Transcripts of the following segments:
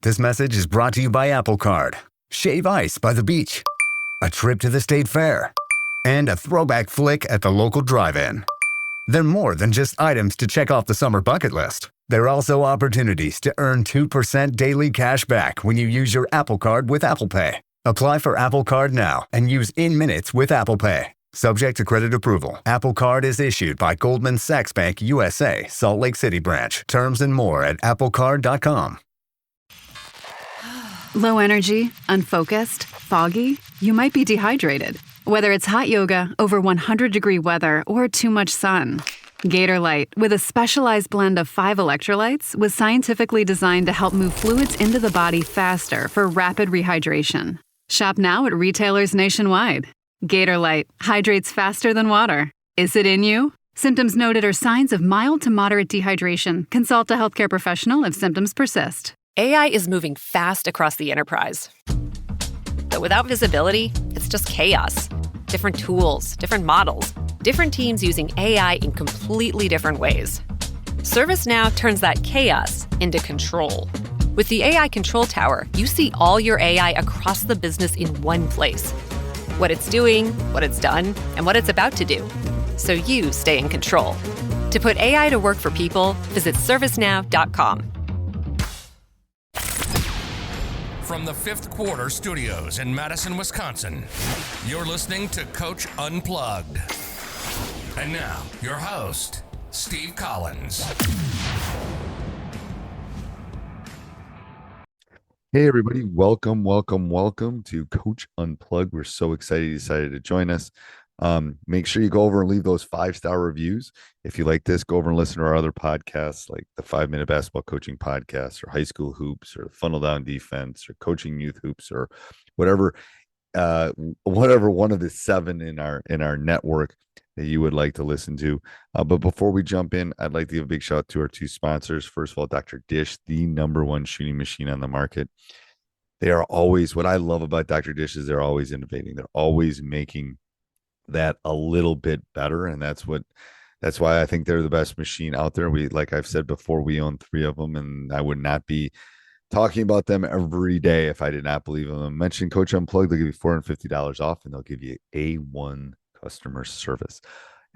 This message is brought to you by Apple Card, Shave Ice by the beach, a trip to the state fair, and a throwback flick at the local drive-in. They're more than just items to check off the summer bucket list. They're also opportunities to earn 2% daily cash back when you use your Apple Card with Apple Pay. Apply for Apple Card now and use in minutes with Apple Pay. Subject to credit approval. Apple Card is issued by Goldman Sachs Bank USA, Salt Lake City branch. Terms and more at applecard.com. Low energy, unfocused, foggy? You might be dehydrated. Whether it's hot yoga, over 100-degree weather, or too much sun. Gator Light, with a specialized blend of 5 electrolytes, was scientifically designed to help move fluids into the body faster for rapid rehydration. Shop now at retailers nationwide. Gator Light hydrates faster than water. Is it in you? Symptoms noted are signs of mild to moderate dehydration. Consult a healthcare professional if symptoms persist. AI is moving fast across the enterprise. But without visibility, it's just chaos. Different tools, different models, different teams using AI in completely different ways. ServiceNow turns that chaos into control. With the AI Control Tower, you see all your AI across the business in one place. What it's doing, what it's done, and what it's about to do. So you stay in control. To put AI to work for people, visit servicenow.com. From the Fifth Quarter Studios in Madison, Wisconsin, you're listening to Coach Unplugged. And now, your host, Steve Collins. Hey, everybody. Welcome to Coach Unplugged. We're so excited you decided to join us. Make sure you go over and leave those 5-star reviews. If you like this, go over and listen to our other podcasts like the 5-Minute Basketball Coaching Podcast or High School Hoops or Funnel Down Defense or Coaching Youth Hoops or whatever one of the 7 in our network that you would like to listen to. But before we jump in, I'd like to give a big shout out to our 2 sponsors. First of all, Dr. Dish, the #1 shooting machine on the market. They are always, what I love about Dr. Dish is they're always innovating. They're always making that a little bit better. And that's why I think they're the best machine out there. Like I've said before, we own 3 of them, and I would not be talking about them every day if I did not believe in them. Mention Coach Unplugged, they'll give you $450 off, and they'll give you A1 customer service.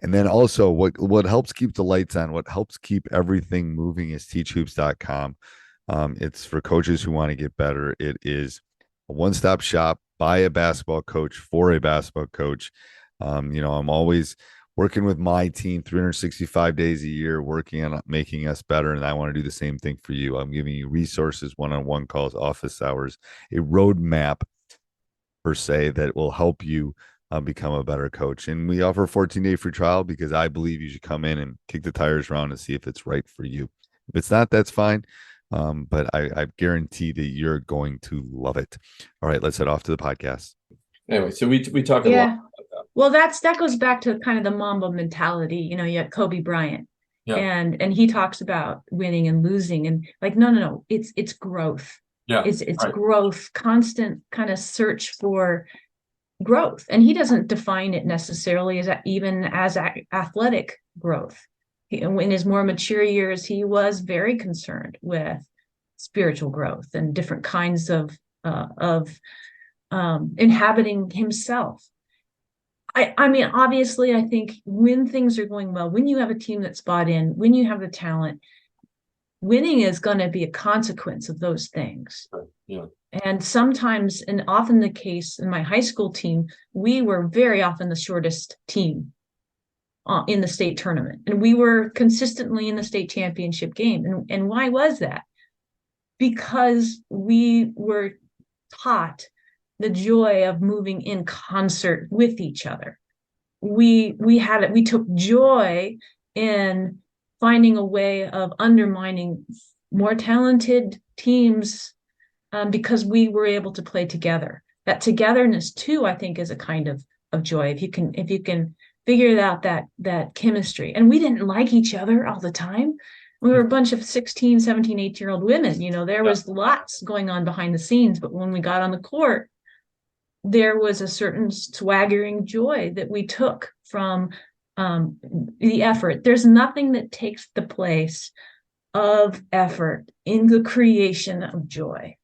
And then also what helps keep the lights on, what helps keep everything moving is teachhoops.com. It's for coaches who want to get better. It is a one-stop shop by a basketball coach for a basketball coach. I'm always working with my team 365 days a year, working on making us better. And I want to do the same thing for you. I'm giving you resources, one-on-one calls, office hours, a roadmap per se that will help you become a better coach. And we offer a 14-day free trial because I believe you should come in and kick the tires around and see if it's right for you. If it's not, that's fine. But I guarantee that you're going to love it. All right, let's head off to the podcast. Anyway, so we talk a lot about that. Well, that goes back to kind of the Mamba mentality. You had Kobe Bryant, and he talks about winning and losing, and like, no, it's growth. Yeah, it's right. Growth, constant kind of search for growth, and he doesn't define it necessarily as athletic growth. In his more mature years, he was very concerned with spiritual growth and different kinds of inhabiting himself. I mean, obviously, I think when things are going well, when you have a team that's bought in, when you have the talent, winning is going to be a consequence of those things. Yeah. And sometimes, and often the case in my high school team, we were very often the shortest team in the state tournament. And we were consistently in the state championship game. And why was that? Because we were taught the joy of moving in concert with each other. We took joy in finding a way of undermining more talented teams because we were able to play together. That togetherness too, I think, is a kind of joy. If you can figure out that chemistry. And we didn't like each other all the time. We were a bunch of 16, 17, 18-year-old women. There was lots going on behind the scenes, but when we got on the court, there was a certain swaggering joy that we took from the effort. There's nothing that takes the place of effort in the creation of joy.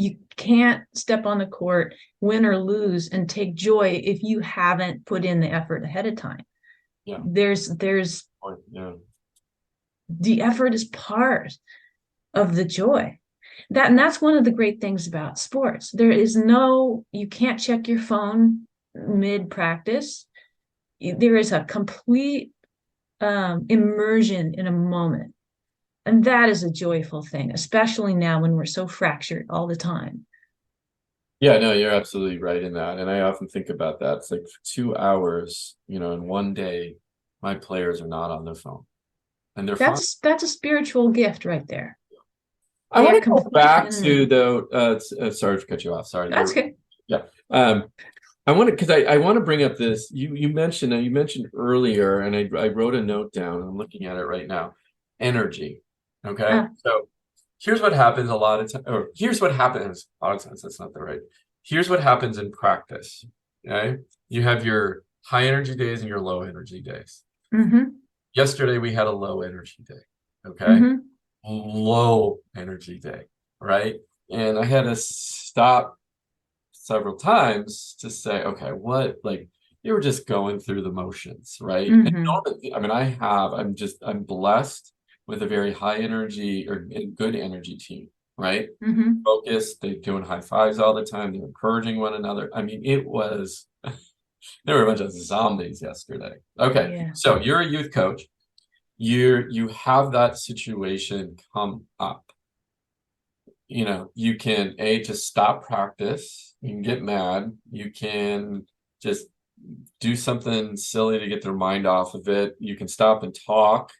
You can't step on the court, win or lose, and take joy if you haven't put in the effort ahead of time. Yeah. There's the effort is part of the joy. That's one of the great things about sports. You can't check your phone mid practice. There is a complete immersion in a moment. And that is a joyful thing, especially now when we're so fractured all the time. Yeah, no, you're absolutely right in that. And I often think about that. It's like 2 hours, in one day, my players are not on their phone. And they're fine. That's a spiritual gift right there. I want to go back to though. Sorry to cut you off. Sorry. That's okay. Yeah. I want to, because I want to bring up this. You mentioned earlier, and I wrote a note down. I'm looking at it right now. Energy. Okay. So here's what happens a lot of times. Here's what happens a lot of times. That's not the right. Here's what happens in practice. Okay. You have your high energy days and your low energy days. Mm-hmm. Yesterday we had a low energy day. Okay. Mm-hmm. Low energy day, right? And I had to stop several times to say, okay, what, like, you were just going through the motions, right? Mm-hmm. And normally, I mean, I'm blessed with a very high energy or good energy team, right? Mm-hmm. Focused, they're doing high fives all the time, they're encouraging one another. I mean, it was there were a bunch of zombies yesterday. Okay, yeah. So you're a youth coach. You have that situation come up. You can just stop practice. You can get mad. You can just do something silly to get their mind off of it. You can stop and talk.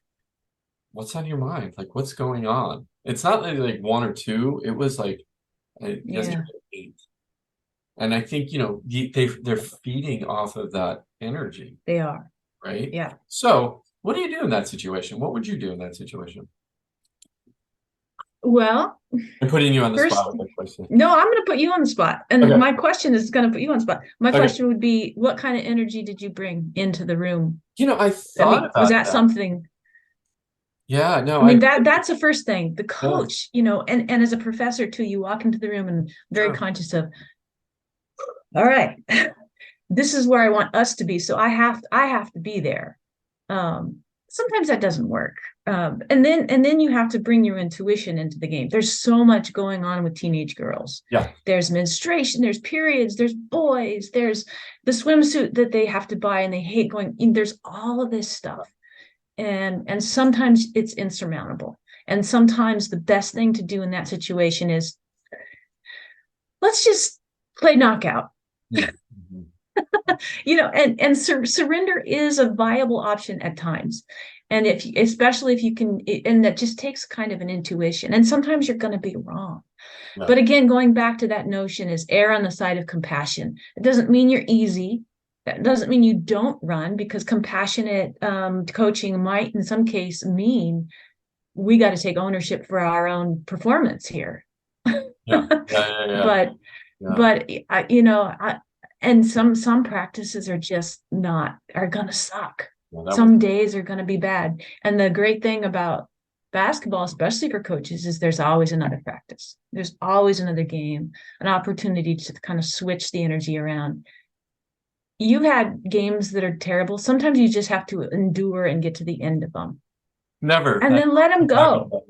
What's on your mind? Like, what's going on? It's not like one or two. It was like yesterday 8. And I think, they're feeding off of that energy. They are. Right? Yeah. So what do you do in that situation? What would you do in that situation? Well, I'm putting you on the spot with that question. No, I'm going to put you on the spot. And my question is going to put you on the spot. My question would be, what kind of energy did you bring into the room? I thought about was that something? Yeah, no. I mean, that's the first thing. The coach, and as a professor too, you walk into the room and very conscious of, all right, this is where I want us to be. So I have to be there. Sometimes that doesn't work. And then you have to bring your intuition into the game. There's so much going on with teenage girls. Yeah. There's menstruation, there's periods, there's boys, there's the swimsuit that they have to buy and they hate going in. There's all of this stuff. And sometimes it's insurmountable. And sometimes the best thing to do in that situation is, let's just play knockout. And surrender is a viable option at times. And especially if you can, and that just takes kind of an intuition. And sometimes you're going to be wrong. No. But again, going back to that notion is err on the side of compassion. It doesn't mean you're easy. That doesn't mean you don't run, because compassionate coaching might in some case mean we got to take ownership for our own performance here. Yeah. But and some practices are just are going to suck. Well, some days are going to be bad. And the great thing about basketball, especially for coaches, is there's always another practice. There's always another game, an opportunity to kind of switch the energy around. You've had games that are terrible. Sometimes you just have to endure and get to the end of them. Never. And then let them go.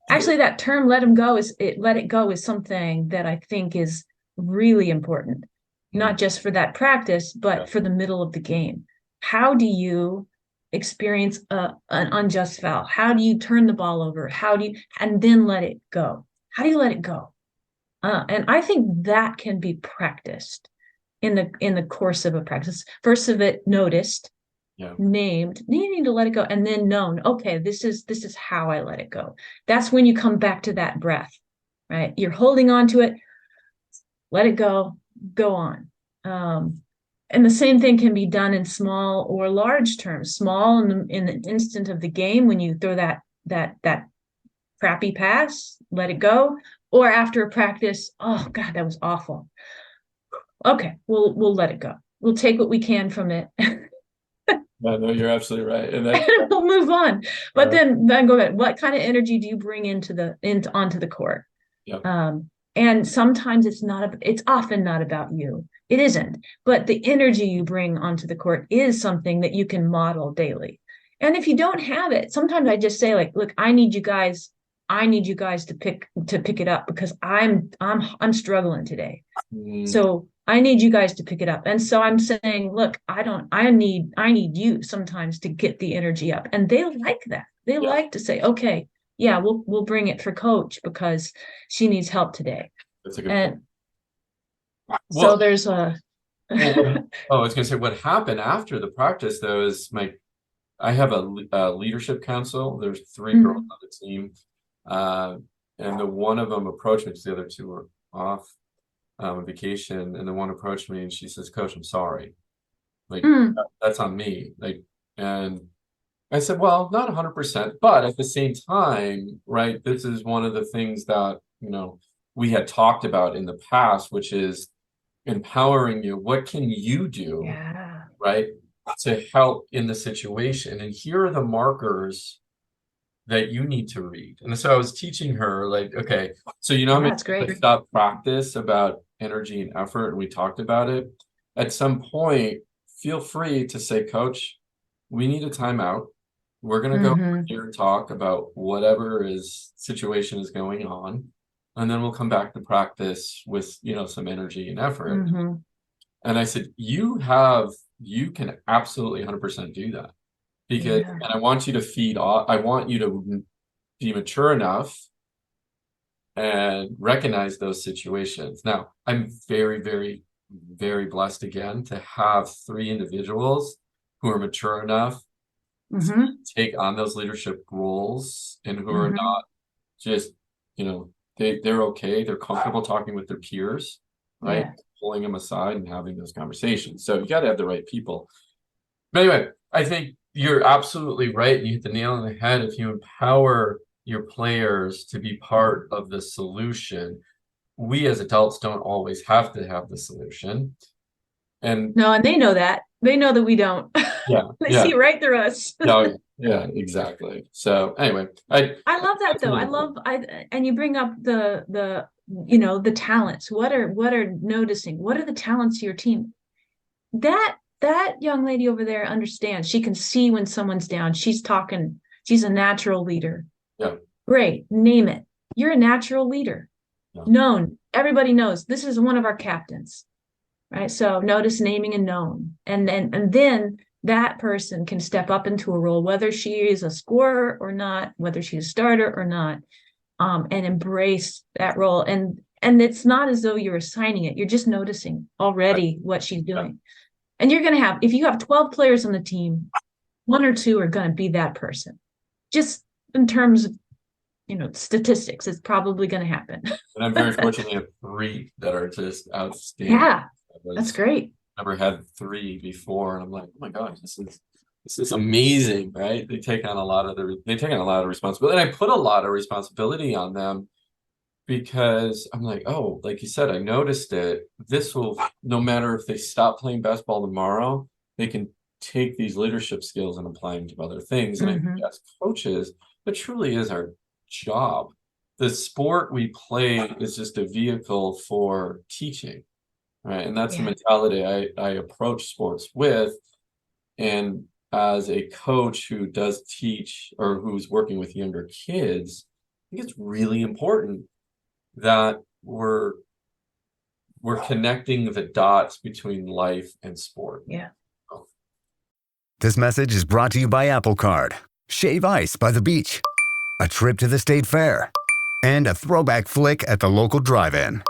Actually, that term "let them go" let it go is something that I think is really important, not just for that practice, but for the middle of the game. How do you experience an unjust foul? How do you turn the ball over? And then let it go? How do you let it go? And I think that can be practiced in the course of a practice. First of it, noticed, named, needing to let it go, and then known. Okay, this is how I let it go. That's when you come back to that breath, right? You're holding on to it. Let it go. Go on. And the same thing can be done in small or large terms. Small in the instant of the game when you throw that crappy pass, let it go. Or after a practice, oh God, that was awful. Okay, we'll let it go. We'll take what we can from it. No, you're absolutely right. And we'll move on. But then go ahead. What kind of energy do you bring onto the court? Yep. And sometimes it's often not about you. It isn't, but the energy you bring onto the court is something that you can model daily. And if you don't have it, sometimes I just say, like, look, I need you guys to pick it up, because I'm struggling today. So I need you guys to pick it up. And so I'm saying, look, I need you sometimes to get the energy up. And they like that. They like to say, okay, yeah, we'll bring it for coach because she needs help today. That's a good And point. so there's a I was gonna say, what happened after the practice though is I have a leadership council. There's 3 girls on the team, and the one of them approached me because the other 2 were off on vacation, and the one approached me and she says, "Coach, I'm sorry. Like that's on me." Like, and I said, well, not 100%, but at the same time, right, this is one of the things that, we had talked about in the past, which is empowering you. What can you do, right, to help in the situation? And here are the markers that you need to read. And so I was teaching her, like, okay, so that's great. Stop practice about energy and effort, and we talked about it. At some point, feel free to say, Coach, we need a timeout. We're going to go here and talk about whatever situation is going on. And then we'll come back to practice with, some energy and effort. And I said, you can absolutely 100% do that, because, and I want you to feed off, I want you to be mature enough and recognize those situations. Now, I'm very, very, very blessed again to have 3 individuals who are mature enough to take on those leadership roles, and who are not just, they're okay. They're comfortable talking with their peers, right? Pulling them aside and having those conversations. So you got to have the right people. But anyway, I think you're absolutely right. You hit the nail on the head. If you empower your players to be part of the solution, we as adults don't always have to have the solution. And they know that. They know that we don't. They see right through us. Yeah, exactly. So anyway, I love that though. And you bring up the talents. What are noticing? What are the talents of your team? That young lady over there understands. She can see when someone's down. She's talking. She's a natural leader. Yeah. Great. Name it. You're a natural leader. Yeah. Known. Everybody knows this is one of our captains. Right. So notice naming and known. And then that person can step up into a role, whether she is a scorer or not, whether she's a starter or not, and embrace that role. And it's not as though you're assigning it. You're just noticing already what she's doing. And you're going to have, if you have 12 players on the team, 1 or 2 are going to be that person. Just in terms of, statistics, it's probably going to happen. And I'm very fortunate to have 3 that are just outstanding. Yeah, that's great. Never had 3 before, and I'm like, oh my gosh, this is amazing, right? They take on a lot of responsibility, and I put a lot of responsibility on them, because I'm like, oh, like you said, I noticed it. This will, no matter if they stop playing basketball tomorrow, they can take these leadership skills and apply them to other things. And I think as coaches, it truly is our job. The sport we play is just a vehicle for teaching. Right. And that's the mentality I approach sports with. And as a coach who does teach, or who's working with younger kids, I think it's really important that we're connecting the dots between life and sport. Yeah. This message is brought to you by Apple Card. Shave ice by the beach. A trip to the state fair. And a throwback flick at the local drive-in.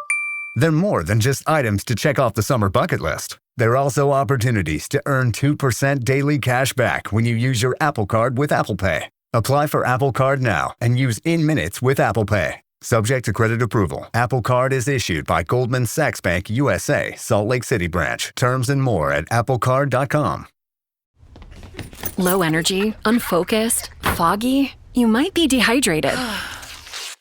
They're more than just items to check off the summer bucket list. They're also opportunities to earn 2% daily cash back when you use your Apple Card with Apple Pay. Apply for Apple Card now and use in-minutes with Apple Pay. Subject to credit approval. Apple Card is issued by Goldman Sachs Bank USA, Salt Lake City branch. Terms and more at applecard.com. Low energy, unfocused, foggy. You might be dehydrated.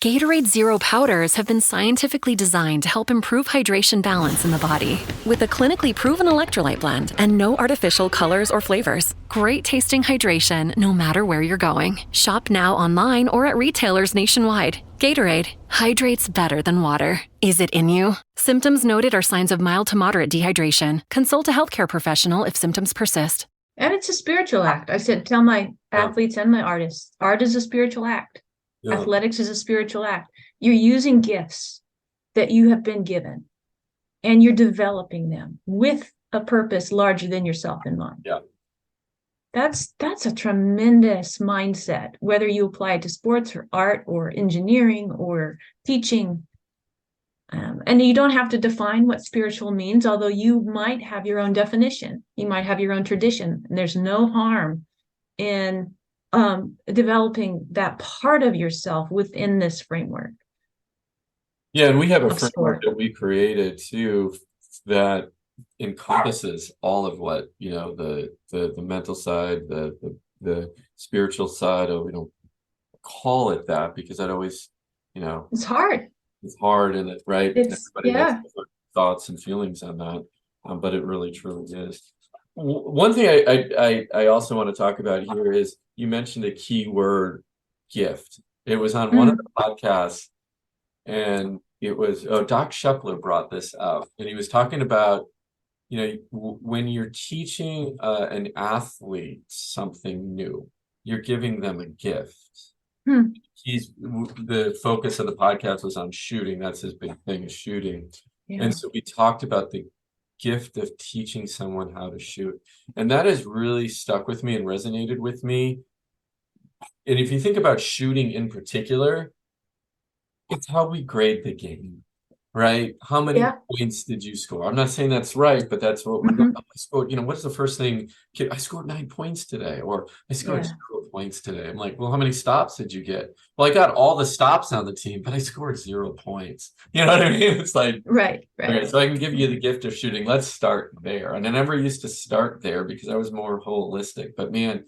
Gatorade Zero powders have been scientifically designed to help improve hydration balance in the body. With a clinically proven electrolyte blend and no artificial colors or flavors. Great tasting hydration no matter where you're going. Shop now online or at retailers nationwide. Gatorade, hydrates better than water. Is it in you? Symptoms noted are signs of mild to moderate dehydration. Consult a healthcare professional if symptoms persist. And it's a spiritual act. I said, tell my athletes and my artists, art is a spiritual act. Yeah. Athletics is a spiritual act. You're using gifts that you have been given and you're developing them with a purpose larger than yourself in mind. Yeah. That's a tremendous mindset, whether you apply it to sports or art or engineering or teaching. And you don't have to define what spiritual means, although you might have your own definition. You might have your own tradition. And there's no harm in developing that part of yourself within this framework. Yeah, and we have a framework that we created too that encompasses all of what, the mental side, the spiritual side of, we don't call it that because that always, it's hard. It's hard and right. Everybody has different thoughts and feelings on that, but it really truly is. One thing I also want to talk about here is you mentioned a key word, gift. It was on one of the podcasts, and it was Doc Shepler brought this up, and he was talking about when you're teaching an athlete something new, you're giving them a gift. The focus of the podcast was on shooting. That's his big thing, is shooting. Yeah. And so we talked about the gift of teaching someone how to shoot. And that has really stuck with me and resonated with me. And if you think about shooting in particular, it's how we grade the game, right? How many points did you score? I'm not saying that's right, but that's what I scored. What's the first thing? I scored 9 points today, or I scored 0 points today. I'm like, well, how many stops did you get? Well, I got all the stops on the team, but I scored 0 points. You know what I mean? It's like, right. Okay, so I can give you the gift of shooting. Let's start there. And I never used to start there because I was more holistic. But man,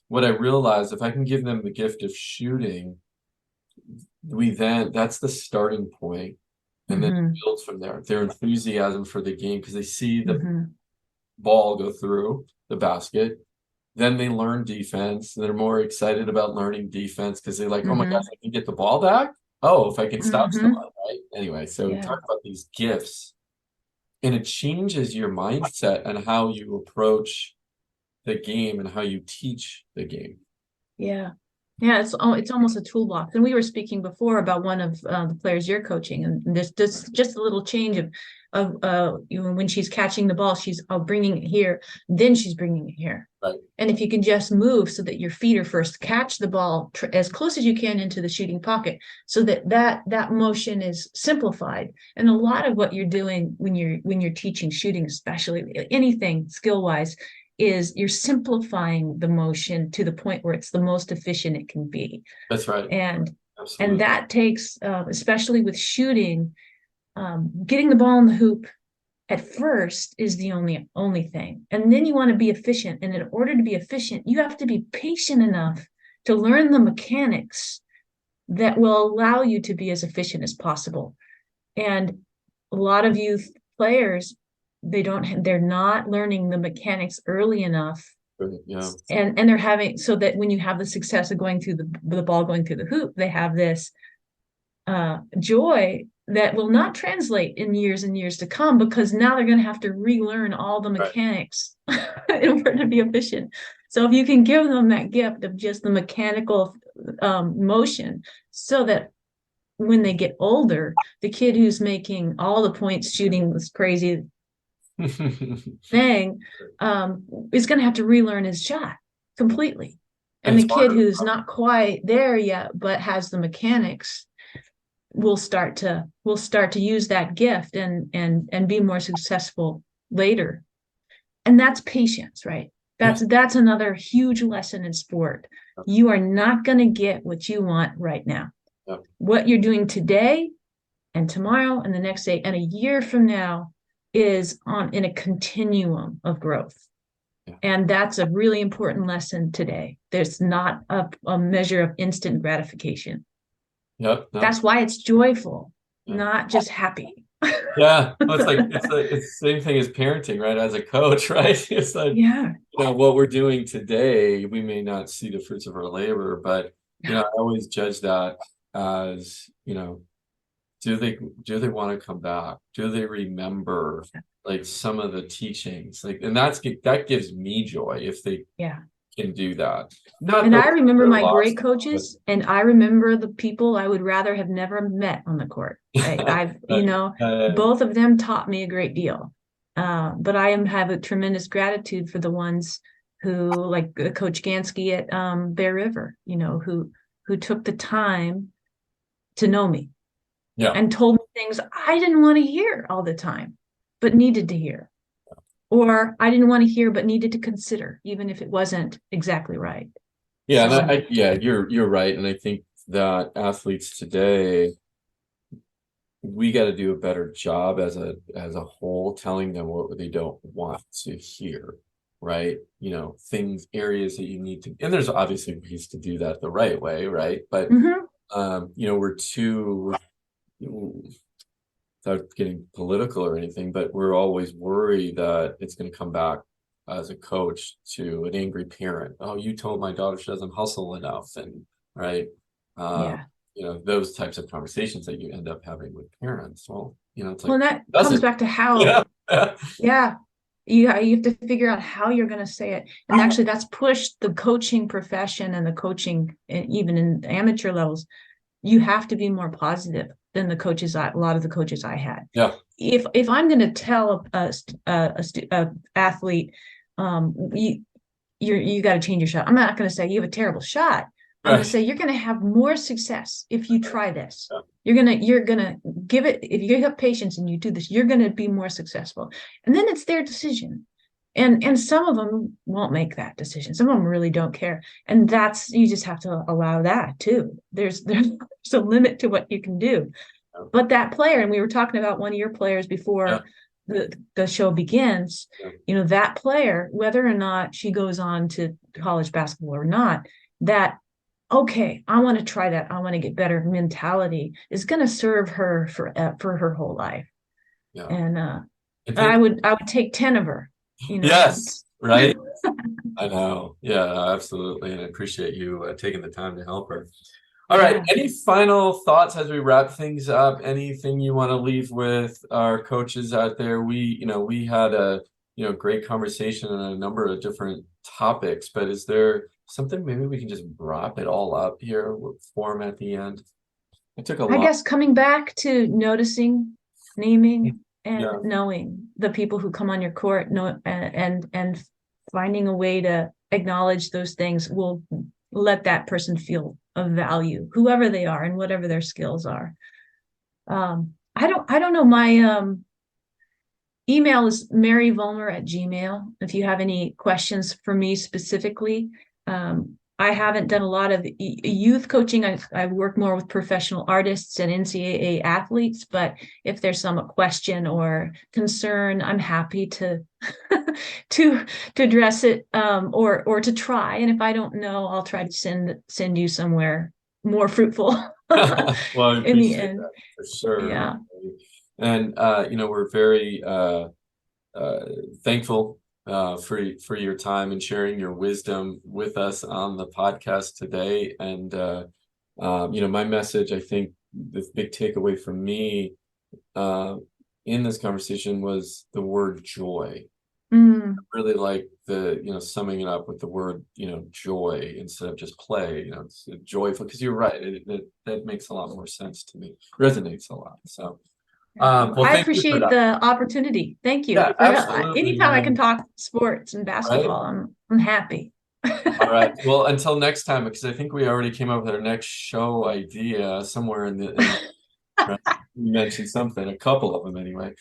what I realized, if I can give them the gift of shooting, that's the starting point. And then it builds from there. Their enthusiasm for the game, because they see the ball go through the basket. Then they learn defense. They're more excited about learning defense because they're like, oh my gosh, I can get the ball back. Oh, if I can stop someone, right? Anyway, so talk about these gifts. And it changes your mindset and how you approach the game and how you teach the game. Yeah. Yeah, it's almost a toolbox. And we were speaking before about one of the players you're coaching, and this just a little change of when she's catching the ball, she's bringing it here, then she's bringing it here. Right. And if you can just move so that your feet are first, catch the ball as close as you can into the shooting pocket, so that motion is simplified. And a lot of what you're doing when you're teaching shooting, especially anything skill wise, is you're simplifying the motion to the point where it's the most efficient it can be. That's right. And that takes, especially with shooting, getting the ball in the hoop at first is the only thing. And then you want to be efficient. And in order to be efficient, you have to be patient enough to learn the mechanics that will allow you to be as efficient as possible. And a lot of youth players, they're not learning the mechanics early enough. Yeah. And they're having, so that when you have the success of going through the ball going through the hoop, they have this joy that will not translate in years and years to come, because now they're going to have to relearn all the mechanics in order to be efficient. So if you can give them that gift of just the mechanical motion, so that when they get older, the kid who's making all the points shooting this crazy thing is going to have to relearn his shot completely. And the kid who's not quite there yet but has the mechanics will start to use that gift and be more successful later. And that's patience, right? That's another huge lesson in sport. You are not going to get what you want right now. What you're doing today and tomorrow and the next day and a year from now is in a continuum of growth. And that's a really important lesson today. There's not a measure of instant gratification. Yep. No. That's why it's joyful, Yeah. not just happy. Yeah. Well, it's the same thing as parenting, right? As a coach, right? It's like, Yeah. what we're doing today, we may not see the fruits of our labor, but I always judge that as, do they want to come back? Do they remember like some of the teachings? Like, and that gives me joy if they Yeah. can do that. Not And that I remember they're my lost, great coaches, and I remember the people I would rather have never met on the court. I've, both of them taught me a great deal. But have a tremendous gratitude for the ones who, like Coach Gansky at Bear River, who took the time to know me yeah. and told me things I didn't want to hear all the time, but needed to hear. Or I didn't want to hear, but needed to consider, even if it wasn't exactly right. Yeah, So, and you're right, and I think that athletes today, we got to do a better job as a whole telling them what they don't want to hear, right? Things, areas that you need to, and there's obviously ways to do that the right way, right? But we're too, without getting political or anything, but we're always worried that it's going to come back as a coach to an angry parent. Oh, you told my daughter she doesn't hustle enough, and right. yeah. Those types of conversations that you end up having with parents. Well, it's like, Well, that comes back to how, yeah. You have to figure out how you're going to say it. And actually, that's pushed the coaching profession and the coaching, even in amateur levels. You have to be more positive than a lot of the coaches I had. Yeah. If I'm going to tell a athlete, you got to change your shot. I'm not going to say you have a terrible shot. I'm going to say you're going to have more success if you try this. You're gonna give it, if you have patience and you do this, you're going to be more successful. And then it's their decision. And some of them won't make that decision. Some of them really don't care. And you just have to allow that too. There's a limit to what you can do. But that player, and we were talking about one of your players before the show begins, that player, whether or not she goes on to college basketball or not, that, okay, I want to try that, I want to get better mentality is going to serve her for her whole life. Yeah. And I would take 10 of her. Yes, right. I know. Yeah, absolutely. And I appreciate you taking the time to help her. All right. Any final thoughts as we wrap things up? Anything you want to leave with our coaches out there? We had a great conversation on a number of different topics, but is there something maybe we can just wrap it all up here with form at the end? I guess coming back to noticing, naming, and knowing the people who come on your court, and finding a way to acknowledge those things will let that person feel of value, whoever they are and whatever their skills are. I don't know. My email is maryvolmer@gmail. If you have any questions for me specifically, I haven't done a lot of youth coaching. I work more with professional artists and NCAA athletes, but if there's some question or concern, I'm happy to to address it, or to try. And if I don't know, I'll try to send you somewhere more fruitful. Well, I in the end, that for sure. Yeah. And we're very thankful for your time and sharing your wisdom with us on the podcast today. And my message, I think the big takeaway for me in this conversation was the word joy. I really like the summing it up with the word joy instead of just play. It's joyful, because you're right, that makes a lot more sense to me, resonates a lot. So I appreciate the opportunity. Thank you. Yeah, absolutely. Anytime I can talk sports and basketball, right? I'm happy. All right. Well, until next time, because I think we already came up with our next show idea somewhere right? You mentioned something, a couple of them anyway.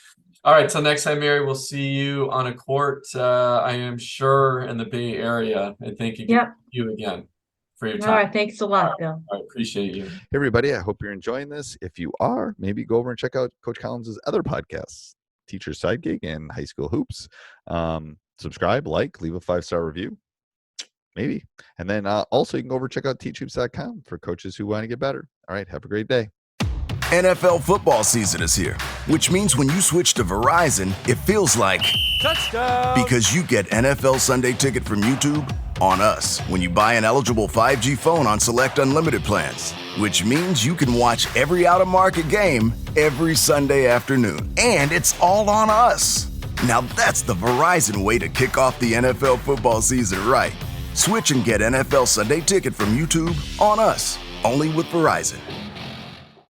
All right. Till next time, Mary, we'll see you on a court, I am sure, in the Bay Area. And thank you again for your time. All right. Thanks a lot, Bill. I appreciate you. Hey, everybody. I hope you're enjoying this. If you are, maybe go over and check out Coach Collins's other podcasts, Teacher's Side Gig and High School Hoops. Subscribe, leave a 5-star review. Maybe. And then also you can go over check out teachhoops.com for coaches who want to get better. All right. Have a great day. NFL football season is here, which means when you switch to Verizon, it feels like touchdown, because you get NFL Sunday Ticket from YouTube on us when you buy an eligible 5G phone on select unlimited plans, which means you can watch every out-of-market game every Sunday afternoon, and it's all on us. Now that's the Verizon way to kick off the NFL football season right. Switch and get NFL Sunday Ticket from YouTube on us, only with Verizon.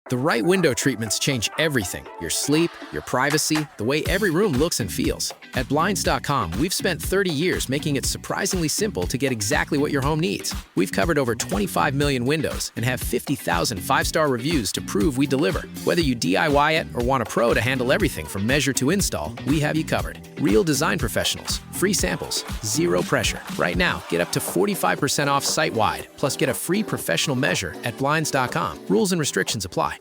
The right window treatments change everything. Your sleep, your privacy, the way every room looks and feels. At Blinds.com, we've spent 30 years making it surprisingly simple to get exactly what your home needs. We've covered over 25 million windows and have 50,000 five-star reviews to prove we deliver. Whether you DIY it or want a pro to handle everything from measure to install, we have you covered. Real design professionals, free samples, zero pressure. Right now, get up to 45% off site-wide, plus get a free professional measure at Blinds.com. Rules and restrictions apply.